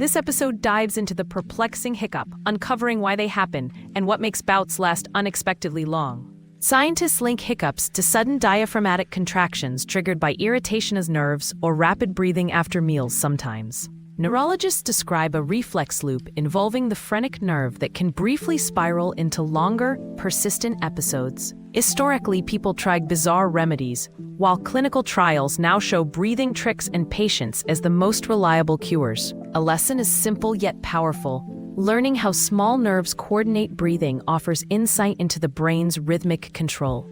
This episode dives into the perplexing hiccup, uncovering why they happen and what makes bouts last unexpectedly long. Scientists link hiccups to sudden diaphragmatic contractions triggered by irritation of nerves or rapid breathing after meals sometimes. Neurologists describe a reflex loop involving the phrenic nerve that can briefly spiral into longer, persistent episodes. Historically, people tried bizarre remedies, while clinical trials now show breathing tricks and patience as the most reliable cures. A lesson is simple yet powerful. Learning how small nerves coordinate breathing offers insight into the brain's rhythmic control.